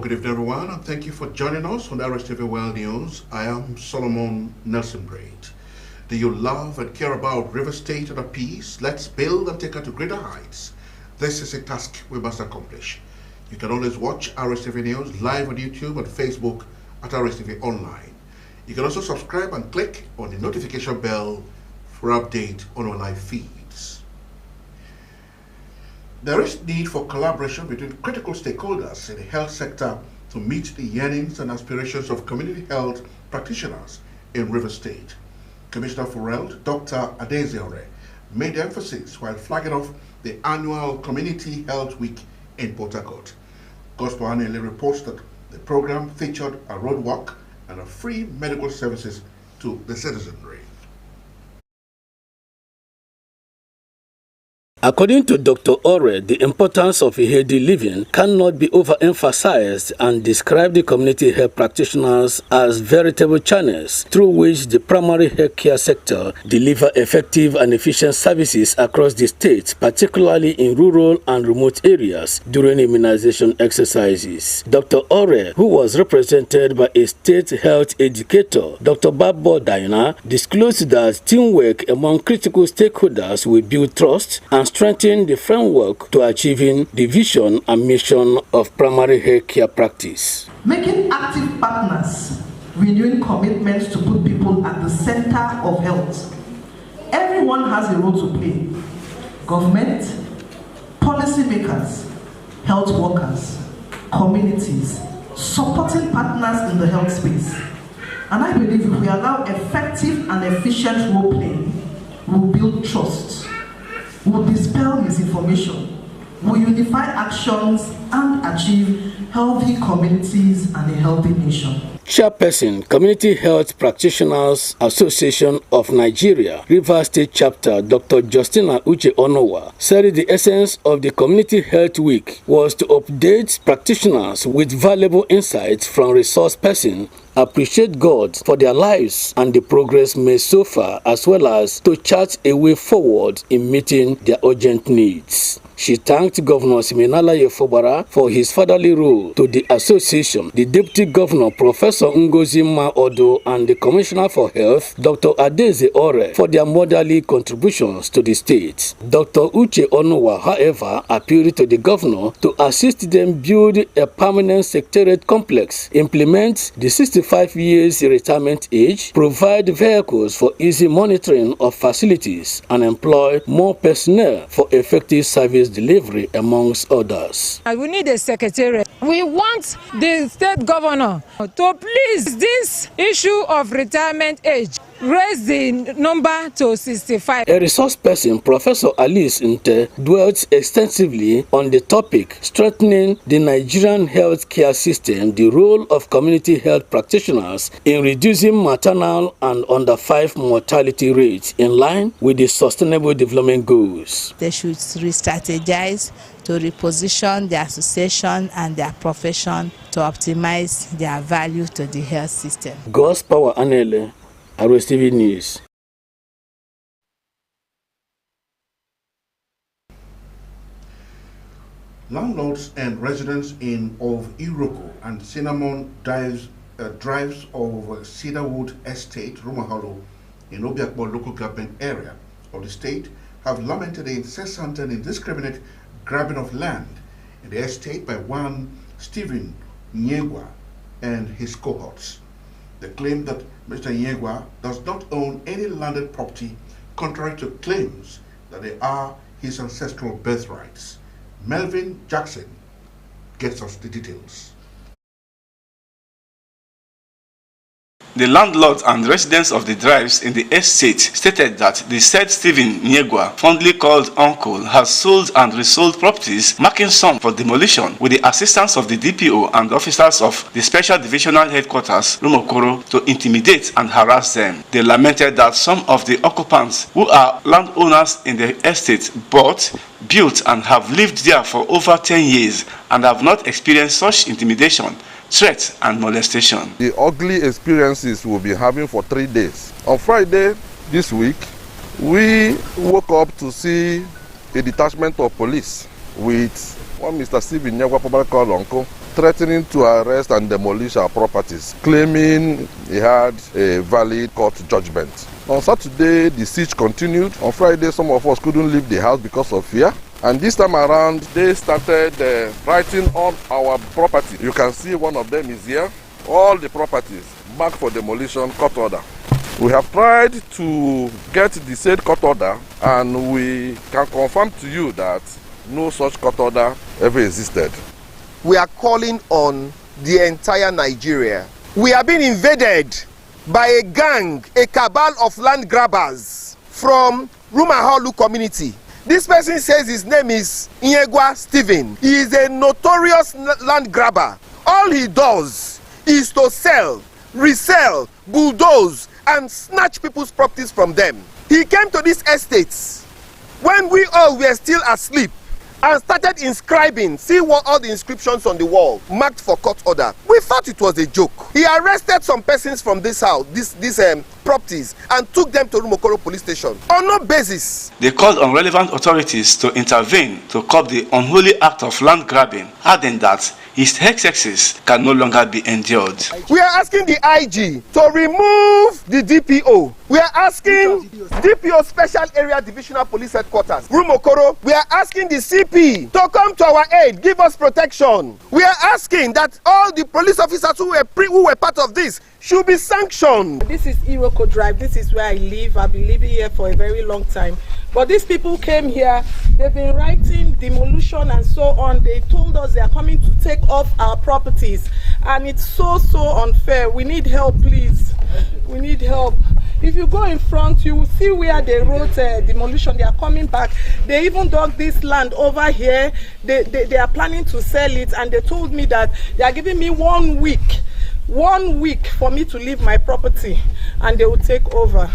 good evening, everyone, and thank you for joining us on the Rstv World News. I am Solomon Nelson Braid. Do you love and care about River State and our peace? Let's build and take her to greater heights. This is a task we must accomplish. You can always watch Rstv News live on YouTube and Facebook at Rstv Online. You can also subscribe and click on the notification bell for update on our live feeds. There is need for collaboration between critical stakeholders in the health sector to meet the yearnings and aspirations of community health practitioners in River State. Commissioner for Health, Dr. Adeze made emphasis while flagging off the annual Community Health Week in Port Harcourt. Gospel Anele reports that the program featured a roadwalk and a free medical services to the citizenry. According to Dr. Ore, the importance of a healthy living cannot be overemphasized and described the community health practitioners as veritable channels through which the primary health care sector deliver effective and efficient services across the state, particularly in rural and remote areas during immunization exercises. Dr. Ore, who was represented by a state health educator, Dr. Babbo Diana, disclosed that teamwork among critical stakeholders will build trust and strengthen the framework to achieving the vision and mission of primary health care practice. Making active partners, renewing commitments to put people at the center of health. Everyone has a role to play. Government, policymakers, health workers, communities, supporting partners in the health space. And I believe if we allow effective and efficient role playing, we'll build trust. Will dispel misinformation, will unify actions and achieve healthy communities and a healthy nation. Chairperson, Community Health Practitioners Association of Nigeria, Rivers State Chapter, Dr. Justina Uche Onowa, said the essence of the Community Health Week was to update practitioners with valuable insights from resource persons, appreciate God for their lives and the progress made so far, as well as to chart a way forward in meeting their urgent needs. She thanked Governor Siminala Yefobara for his fatherly role to the association, the Deputy Governor Professor Ngozi Odo, and the Commissioner for Health, Dr. Adeze Ore, for their motherly contributions to the state. Dr. Uche Onowa, however, appealed to the Governor to assist them build a permanent secretariat complex, implement the 65 years retirement age, provide vehicles for easy monitoring of facilities, and employ more personnel for effective service delivery, amongst others. We need a secretariat. We want the state governor to please this issue of retirement age, raise the number to 65. A resource person, Professor Alice Nte, dwelt extensively on the topic, strengthening the Nigerian health care system, the role of community health practitioners in reducing maternal and under 5 mortality rates in line with the Sustainable Development Goals. They should re-strategize to reposition the association and their profession to optimize their value to the health system. God's Power Anele, Rstv News. Landlords and residents of Iroko and Cinnamon drives of Cedarwood Estate, Rumahalo, in Obiakbo local government area of the state have lamented the incessant and indiscriminate grabbing of land in the estate by one Stephen Nyegwa and his cohorts. They claim that Mr. Nyegwa does not own any landed property, contrary to claims that they are his ancestral birthrights. Melvin Jackson gets us the details. The landlords and residents of the drives in the estate stated that the said Stephen Nyegwa, fondly called Uncle, has sold and resold properties, marking some for demolition with the assistance of the DPO and officers of the Special Divisional Headquarters, Rumokoro, to intimidate and harass them. They lamented that some of the occupants, who are landowners in the estate, bought, built and have lived there for over 10 years and have not experienced such intimidation, threats and molestation. The ugly experiences we'll be having for 3 days. On Friday this week, we woke up to see a detachment of police with one Mr. Stephen Nyegwa, popularly called Uncle, threatening to arrest and demolish our properties, claiming he had a valid court judgment. On Saturday, the siege continued. On Friday, some of us couldn't leave the house because of fear. And this time around, they started writing on our property. You can see one of them is here. All the properties marked for demolition, court order. We have tried to get the said court order, and we can confirm to you that no such court order ever existed. We are calling on the entire Nigeria. We are being invaded by a gang, a cabal of land grabbers from Rumaholu community. This person says his name is Rstv. He is a notorious land grabber. All he does is to sell, resell, bulldoze, and snatch people's properties from them. He came to these estates when we all were still asleep and started inscribing. See what all the inscriptions on the wall marked for court order. We thought it was a joke. He arrested some persons from this house, these properties, and took them to Rumokoro police station on no basis. They called on relevant authorities to intervene to curb the unholy act of land grabbing, adding that his excesses can no longer be endured. We are asking the IG to remove the DPO. We are asking DPO Special Area Divisional Police Headquarters, Rumokoro. We are asking the CP to come to our aid, give us protection. We are asking that all the police officers who were part of this should be sanctioned. This is Iroko Drive. This is where I live. I've been living here for a very long time. But these people came here, they've been writing demolition and so on. They told us they are coming to take off our properties. And it's so unfair. We need help, please. We need help. If you go in front, you will see where they wrote demolition. They are coming back. They even dug this land over here. They are planning to sell it, and they told me that they are giving me 1 week. 1 week for me to leave my property, and they will take over.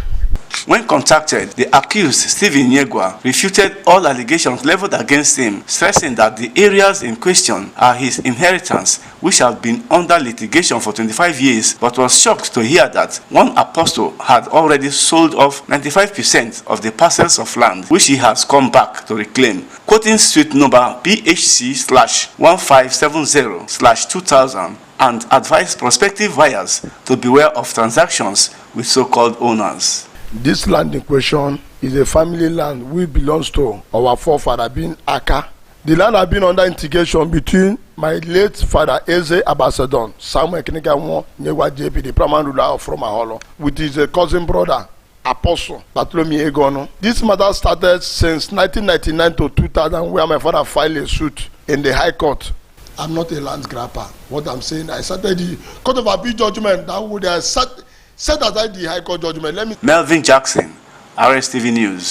When contacted, the accused, Rstv Nyegwa, refuted all allegations leveled against him, stressing that the areas in question are his inheritance, which have been under litigation for 25 years, but was shocked to hear that one apostle had already sold off 95% of the parcels of land, which he has come back to reclaim. Quoting street number PHC/1570/2000, and advised prospective buyers to beware of transactions with so-called owners. This land in question is a family land which belongs to our forefather being Aka. The land has been under litigation between my late father Eze Abasadon, Samuel Kinikawo Nyegwa JP, the primary ruler of Rumaholo, with his cousin brother Apostle Bartholomew Egono. This matter started since 1999 to 2000, where my father filed a suit in the High Court. I'm not a land grabber. What I'm saying, I started the Court of Appeal judgment that would have set aside the High Court judgment. Melvin Jackson, Rstv News.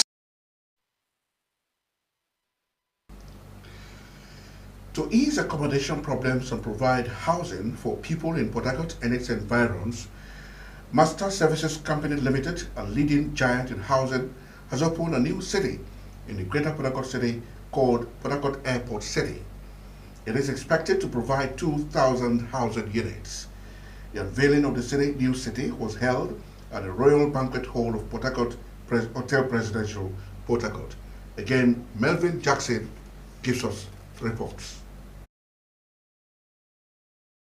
To ease accommodation problems and provide housing for people in Port Harcourt and its environs, Master Services Company Limited, a leading giant in housing, has opened a new city in the Greater Port Harcourt City called Port Harcourt Airport City. It is expected to provide 2,000 housing units. The unveiling of the new city was held at the Royal Banquet Hall of Port Harcourt Hotel Presidential, Port Harcourt. Again, Melvin Jackson gives us reports.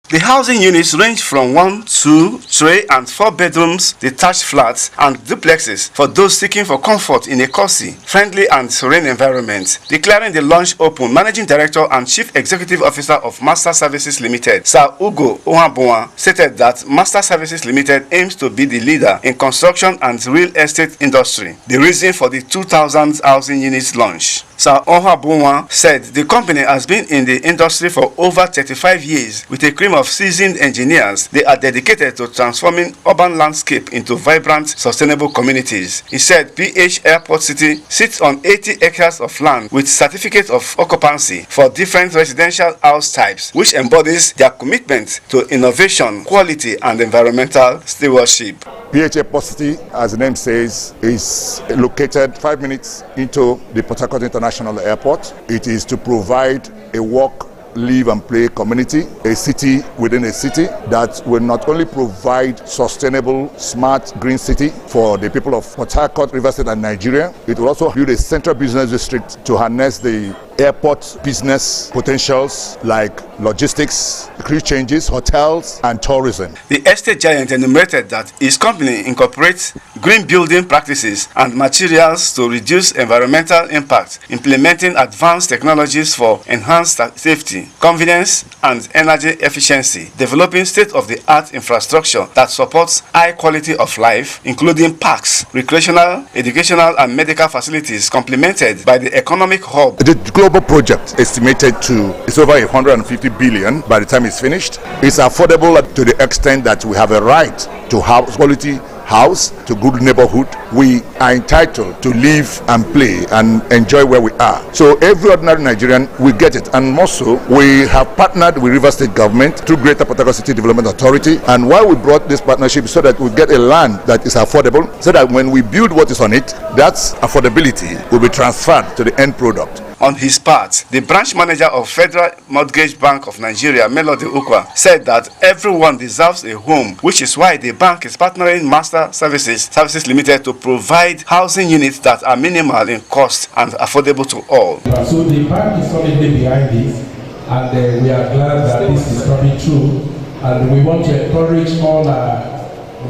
The housing units range from 1, 2, 3, and 4 bedrooms, detached flats, and duplexes for those seeking for comfort in a cozy, friendly, and serene environment. Declaring the launch open, Managing Director and Chief Executive Officer of Master Services Limited, Sir Ugo Ohabunwa, stated that Master Services Limited aims to be the leader in construction and real estate industry. The reason for the 2,000 housing units launch. Sir Ohabunwa said the company has been in the industry for over 35 years with a cream of seasoned engineers. They are dedicated to transforming urban landscape into vibrant, sustainable communities. He said PH Airport City sits on 80 acres of land with certificate of occupancy for different residential house types, which embodies their commitment to innovation, quality, and environmental stewardship. PH Airport City, as the name says, is located 5 minutes into the Port Harcourt International Airport. It is to provide a work, live and play community, a city within a city that will not only provide sustainable, smart, green city for the people of Port Harcourt, River State and Nigeria, it will also build a central business district to harness the airport business potentials like logistics, crew changes, hotels, and tourism. The estate giant enumerated that his company incorporates green building practices and materials to reduce environmental impact, implementing advanced technologies for enhanced safety, convenience, and energy efficiency, developing state-of-the-art infrastructure that supports high quality of life, including parks, recreational, educational, and medical facilities, complemented by the economic hub. The global project estimated to is over 150 billion by the time it's finished. It's affordable to the extent that we have a right to have quality house, to good neighborhood. We are entitled to live and play and enjoy where we are. So every ordinary Nigerian will get it. And more so, we have partnered with Rivers State Government through Greater Port Harcourt City Development Authority. And why we brought this partnership so that we get a land that is affordable, so that when we build what is on it, that affordability will be transferred to the end product. On his part, the branch manager of Federal Mortgage Bank of Nigeria, Melody Ukwa, said that everyone deserves a home, which is why the bank is partnering Master Services Limited to provide housing units that are minimal in cost and affordable to all. So the bank is solidly behind this, and we are glad that this is coming true, and we want to encourage all our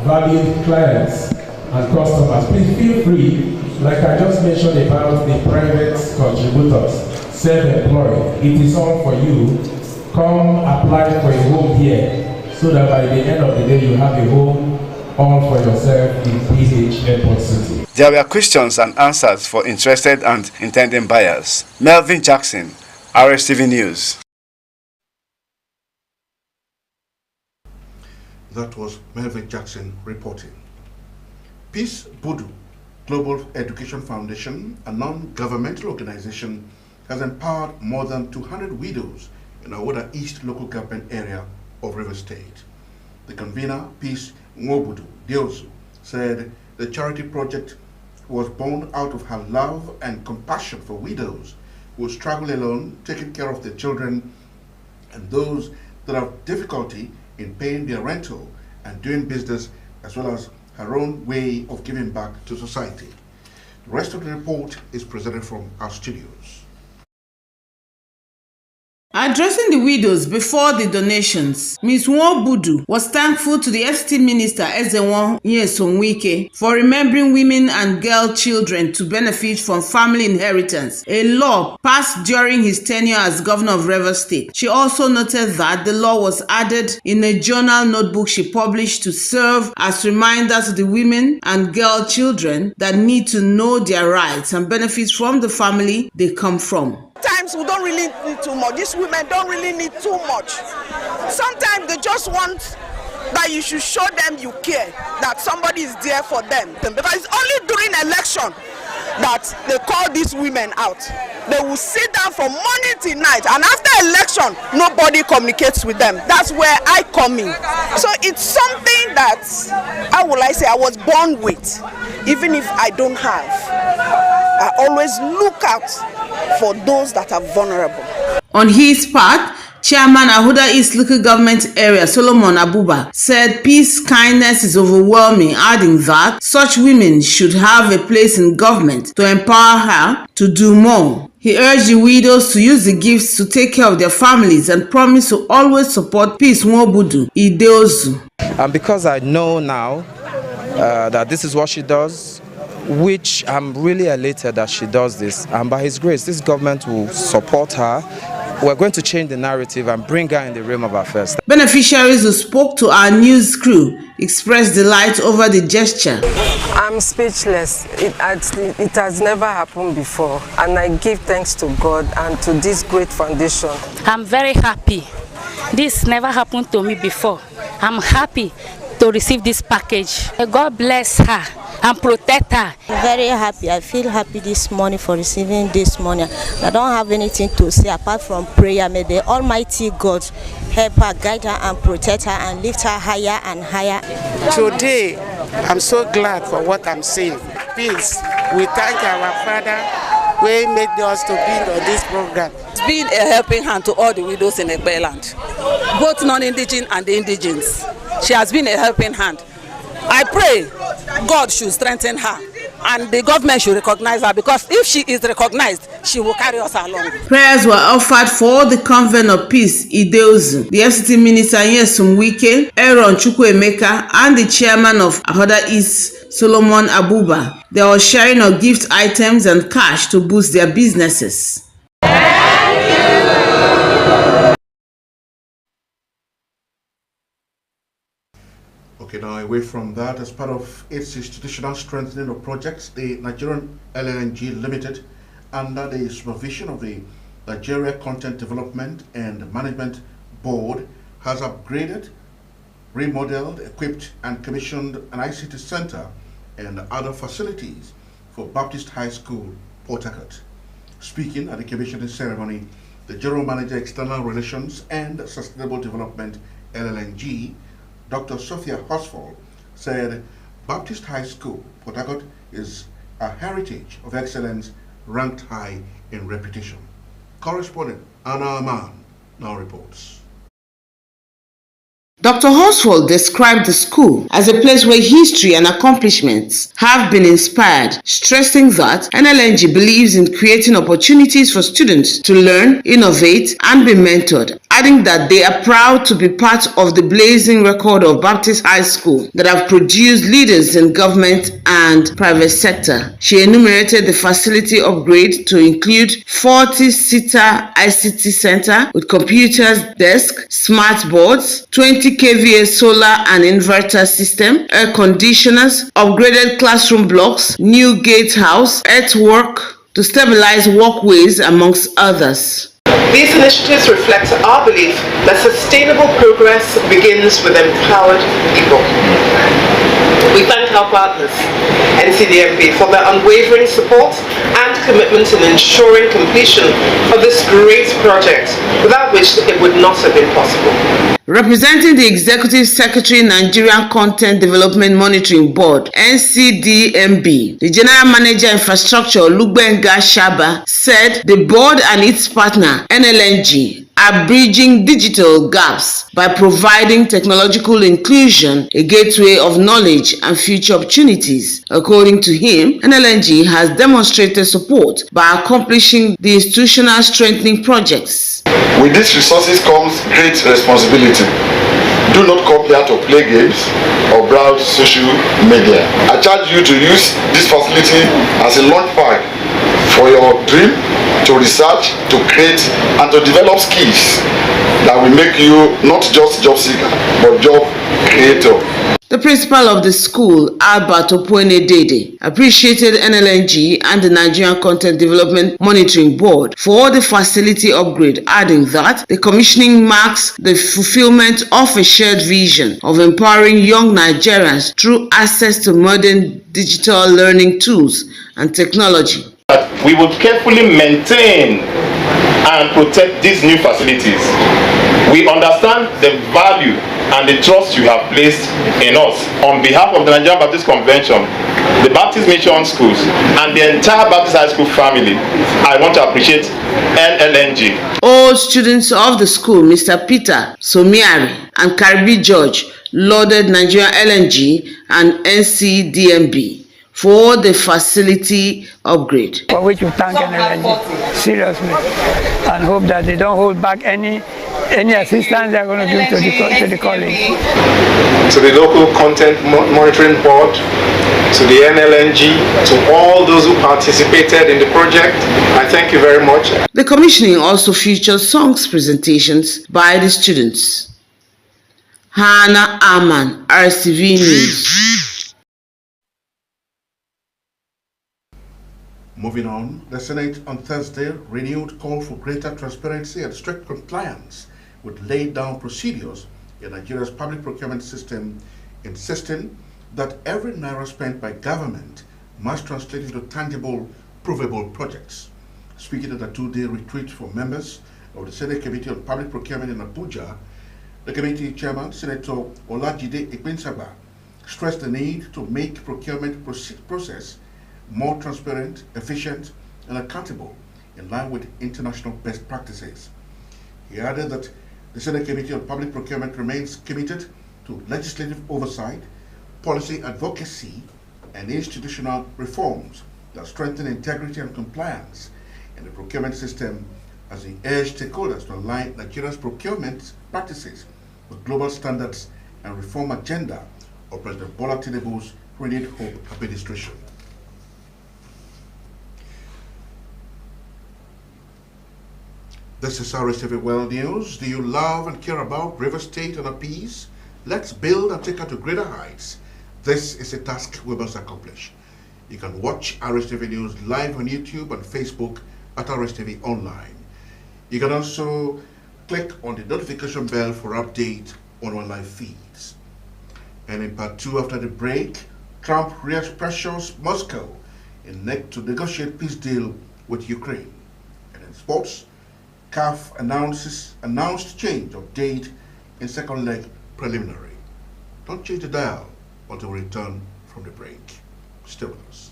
valued clients and customers. Please feel free. Like I just mentioned about the private contributors, self-employed, it is all for you. Come apply for a home here, so that by the end of the day you have a home all for yourself in PH Airport City. There were questions and answers for interested and intending buyers. Melvin Jackson, Rstv News. That was Melvin Jackson reporting. Peace Budu Global Education Foundation, a non-governmental organization, has empowered more than 200 widows in Awoda East local government area of Rivers State. The convener, Peace Nwobudu Diozu, said the charity project was born out of her love and compassion for widows who struggle alone, taking care of their children, and those that have difficulty in paying their rental and doing business, as well as her own way of giving back to society. The rest of the report is presented from our studios. Addressing the widows before the donations, Ms. Nwobudu was thankful to the FT Minister Ezenwo Nyesom for remembering women and girl children to benefit from family inheritance, a law passed during his tenure as governor of Rivers State. She also noted that the law was added in a journal notebook she published to serve as reminder to the women and girl children that need to know their rights and benefit from the family they come from. Sometimes we don't really need too much. These women don't really need too much. Sometimes they just want that you should show them you care, that somebody is there for them. Because it's only during election that they call these women out. They will sit down from morning till night, and after election, nobody communicates with them. That's where I come in. So it's something that, how will I say, I was born with. Even if I don't have, I always look out for those that are vulnerable. On his part, Chairman Ahuda East Local Government Area Solomon Abuba said peace kindness is overwhelming, adding that such women should have a place in government to empower her to do more. He urged the widows to use the gifts to take care of their families and promised to always support Peace Nwobudu Diozu. And because I know now that this is what she does, which I'm really elated that she does this, and by his grace this government will support her. We're going to change the narrative and bring her in the realm of affairs. Beneficiaries who spoke to our news crew expressed delight over the gesture. I'm speechless. It has never happened before, and I give thanks to God and to this great foundation. I'm very happy. This never happened to me before. I'm happy to receive this package. God bless her and protect her. Very happy. I feel happy this morning for receiving this money. I don't have anything to say apart from prayer. May the Almighty God help her, guide her and protect her and lift her higher and higher. Today, I'm so glad for what I'm seeing. Peace. We thank our Father who made us to be on this program. It's been a helping hand to all the widows in Egbe land, both non-indigenous and the indigenous. She has been a helping hand. I pray God should strengthen her and the government should recognize her, because if she is recognized, she will carry us along. Prayers were offered for the Convent of Peace, Ideozu, the FCT Minister Nyesom Wike, Aaron Chukwuemeka, and the Chairman of Ahoda East, Solomon Abuba. There was sharing of gift items and cash to boost their businesses. Okay, now away from that, as part of its institutional strengthening of projects, the Nigerian LNG Limited, under the supervision of the Nigeria Content Development and Management Board, has upgraded, remodeled, equipped, and commissioned an ICT center and other facilities for Baptist High School, Port Harcourt. Speaking at the commissioning ceremony, the General Manager, External Relations and Sustainable Development, LLNG, Dr. Sophia Hosfall, said Baptist High School, Port Harcourt, is a heritage of excellence ranked high in reputation. Correspondent Anna Aman now reports. Dr. Hosfall described the school as a place where history and accomplishments have been inspired, stressing that NLNG believes in creating opportunities for students to learn, innovate, and be mentored, adding that they are proud to be part of the blazing record of Baptist High School that have produced leaders in government and private sector. She enumerated the facility upgrade to include 40-seater ICT center with computers, desk, smart boards, 20 kVA solar and inverter system, air conditioners, upgraded classroom blocks, new gatehouse, earthwork to stabilize walkways, amongst others. These initiatives reflect our belief that sustainable progress begins with empowered people. We thank our partners, NCDMB, for their unwavering support and commitment in ensuring completion of this great project, without which it would not have been possible. Representing the Executive Secretary, Nigerian Content Development Monitoring Board, NCDMB, the General Manager Infrastructure, Lugbenga Shaba, said the board and its partner, NLNG, are bridging digital gaps by providing technological inclusion, a gateway of knowledge and future opportunities. According to him, NLNG has demonstrated support by accomplishing the institutional strengthening projects. With these resources comes great responsibility. Do not come here to play games or browse social media. I charge you to use this facility as a launchpad for your dream, to research, to create, and to develop skills that will make you not just job seeker, but job creator. The principal of the school, Albert Opuene-Dede, appreciated NLNG and the Nigerian Content Development Monitoring Board for the facility upgrade, adding that the commissioning marks the fulfillment of a shared vision of empowering young Nigerians through access to modern digital learning tools and technology. We would carefully maintain and protect these new facilities. We understand the value and the trust you have placed in us. On behalf of the Nigerian Baptist Convention, the Baptist Mission Schools, and the entire Baptist High School family, I want to appreciate NLNG. All students of the school, Mr. Peter Somiari and Karibi George, lauded Nigerian LNG and NCDMB for the facility upgrade. For which we thank NLNG seriously and hope that they don't hold back any assistance they're going to give to the college. To the local content monitoring board, to the NLNG, to all those who participated in the project, I thank you very much. The commissioning also featured songs presentations by the students. Hannah Aman, Rstv News. Moving on, the Senate on Thursday renewed call for greater transparency and strict compliance with laid down procedures in Nigeria's public procurement system, insisting that every naira spent by government must translate into tangible, provable projects. Speaking at a two-day retreat for members of the Senate Committee on Public Procurement in Abuja, the committee chairman, Senator Olajide Ekpinsagba, stressed the need to make procurement process more transparent, efficient, and accountable in line with international best practices. He added that the Senate Committee on Public Procurement remains committed to legislative oversight, policy advocacy, and institutional reforms that strengthen integrity and compliance in the procurement system as he urged stakeholders to align Nigeria's procurement practices with global standards and reform agenda of President Bola Tinubu's renewed hope administration. This is Rstv World News. Do you love and care about River State and our peace? Let's build and take her to greater heights. This is a task we must accomplish. You can watch Rstv News live on YouTube and Facebook at Rstv Online. You can also click on the notification bell for update on our live feeds. And in part 2 after the break, Trump pressures Moscow to negotiate peace deal with Ukraine. And in sports, CAF announced change of date in second leg preliminary. Don't change the dial until we return from the break. Stay with us.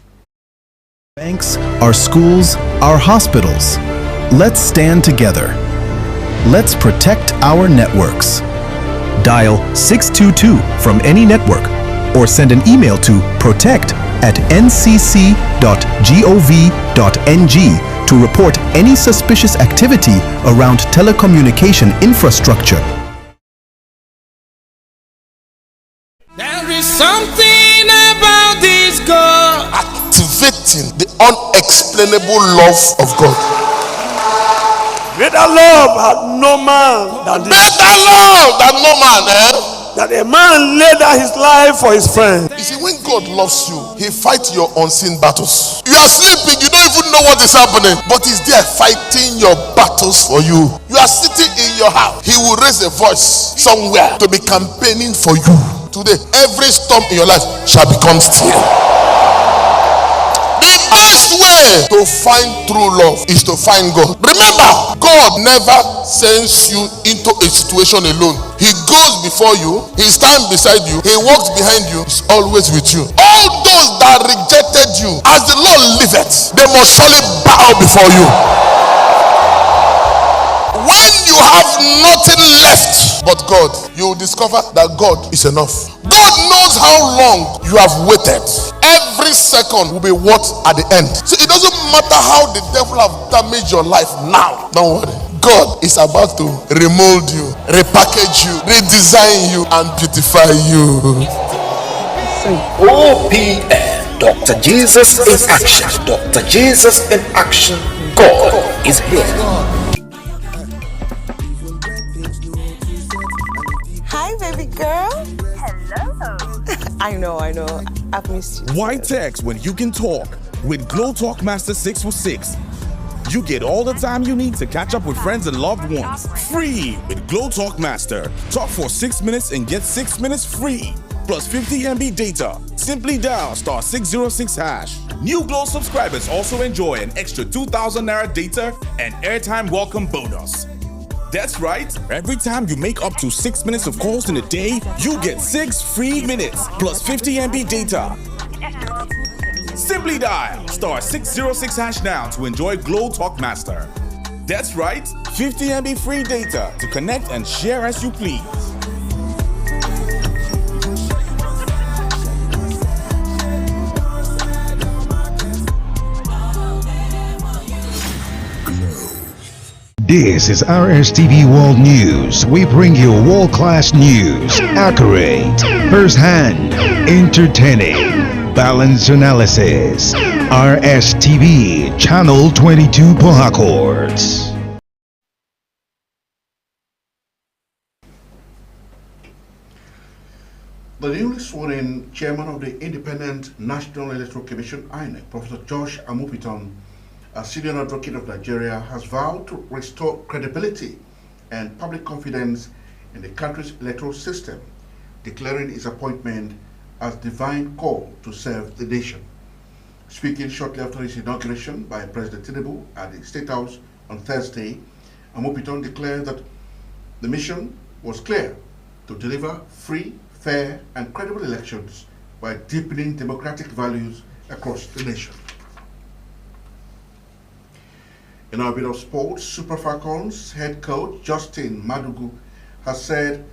Banks, our schools, our hospitals. Let's stand together. Let's protect our networks. Dial 622 from any network or send an email to protect@ncc.gov.ng to report any suspicious activity around telecommunication infrastructure. There is something about this God. Activating the unexplainable love of God. Greater love had no man than this. Better love than no man, That a man laid down his life for his friend. You see, when God loves you, he fights your unseen battles. You are sleeping, you don't even know what is happening, but he's there fighting your battles for you. You are sitting in your house, he will raise a voice somewhere to be campaigning for you. Today, every storm in your life shall become still. The best way to find true love is to find God. Remember, God never sends you into a situation alone. He goes before you, he stands beside you, he walks behind you, he's always with you. All those that rejected you, as the Lord liveth, they must surely bow before you. When you have nothing left but God, you will discover that God is enough. God knows how long you have waited. Every second will be what at the end. So it doesn't matter how the devil have damaged your life now. Don't worry. God is about to remold you, repackage you, redesign you, and beautify you. OPN, Dr. Jesus in action. Dr. Jesus in action. God is here. Hi, baby girl. Hello. I know. I've missed you. Why text when you can talk? With Glow Talk Master 646. You get all the time you need to catch up with friends and loved ones. Free with Glow Talk Master. Talk for 6 minutes and get 6 minutes free. Plus 50 MB data. Simply dial *606#. New Glow subscribers also enjoy an extra 2,000 Naira data and airtime welcome bonus. That's right. Every time you make up to 6 minutes of calls in a day, you get 6 free minutes plus 50 MB data. Simply dial *606# now to enjoy Glow Talk Master. That's right. 50 MB free data to connect and share as you please. This is Rstv World News. We bring you world-class news, accurate, first-hand, entertaining, balanced analysis. Rstv, Channel 22 Port Harcourt. The newly sworn-in chairman of the Independent National Electoral Commission, INEC, Professor Josh Amupitan, a senior advocate of Nigeria, has vowed to restore credibility and public confidence in the country's electoral system, declaring his appointment as divine call to serve the nation. Speaking shortly after his inauguration by President Tinubu at the State House on Thursday, Amupitan declared that the mission was clear: to deliver free, fair, and credible elections while deepening democratic values across the nation. In our bit of sports, Super Falcons head coach Justin Madugu has said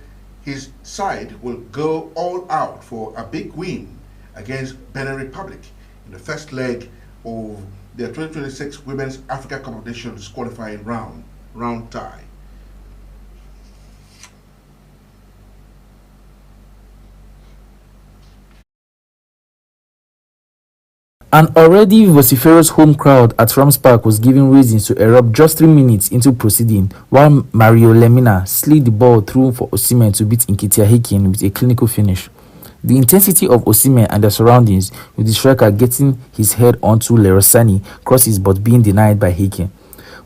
his side will go all out for a big win against Benin Republic in the first leg of their 2026 Women's Africa Cup of Nations qualifying round tie. An already vociferous home crowd at Rams Park was given reasons to erupt just 3 minutes into proceeding, while Mario Lemina slid the ball through for Osimhen to beat Nketiah Hicken with a clinical finish. The intensity of Osimhen and the surroundings, with the striker getting his head onto Leroy Sané crosses but being denied by Hicken.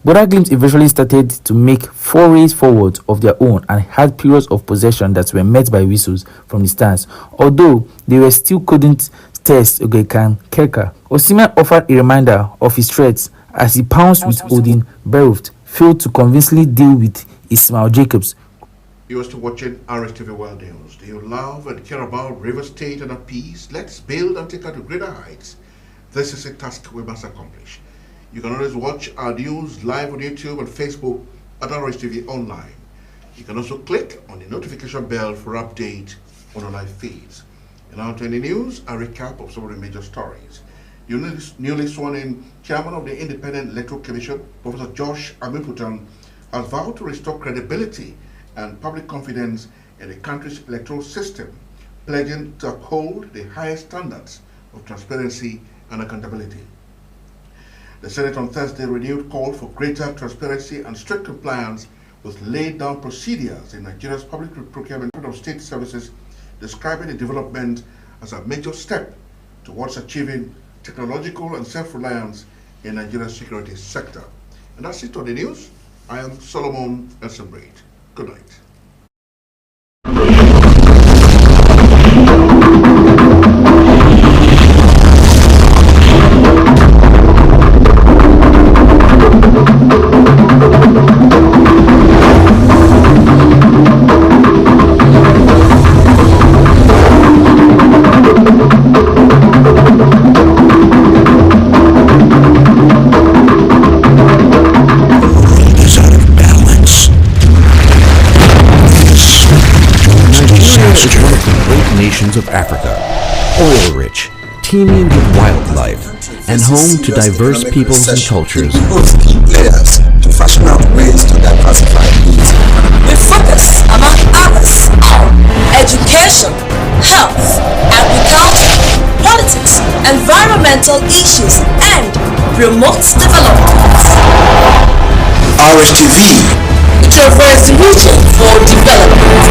Boda Glimt eventually started to make forays forward of their own and had periods of possession that were met by whistles from the stands, although they still couldn't test Ogekan Keka. Osimhen offered a reminder of his threats as he pounced with Odin Berhoft, failed to convincingly deal with Ismail Jacobs. You are still watching Rstv World News. Do you love and care about River State and our peace? Let's build and take her to greater heights. This is a task we must accomplish. You can always watch our news live on YouTube and Facebook at Rstv Online. You can also click on the notification bell for update on our live feeds. And now to any news, a recap of some of the major stories. The newly sworn-in chairman of the Independent Electoral Commission, Professor Josh Amuputan, has vowed to restore credibility and public confidence in the country's electoral system, pledging to uphold the highest standards of transparency and accountability. The Senate on Thursday renewed call for greater transparency and strict compliance with laid down procedures in Nigeria's public procurement of state services, describing the development as a major step towards achieving technological and self-reliance in Nigeria's security sector. And that's it on the news. I am Solomon Elsenbraid. Good night. Of Africa, oil-rich, teeming with wildlife, and home to diverse peoples and cultures. Players to fashion out ways to diversify these. We focus, among others, on education, health, agriculture, politics, environmental issues, and remote development. Rstv. Traverse the region for development.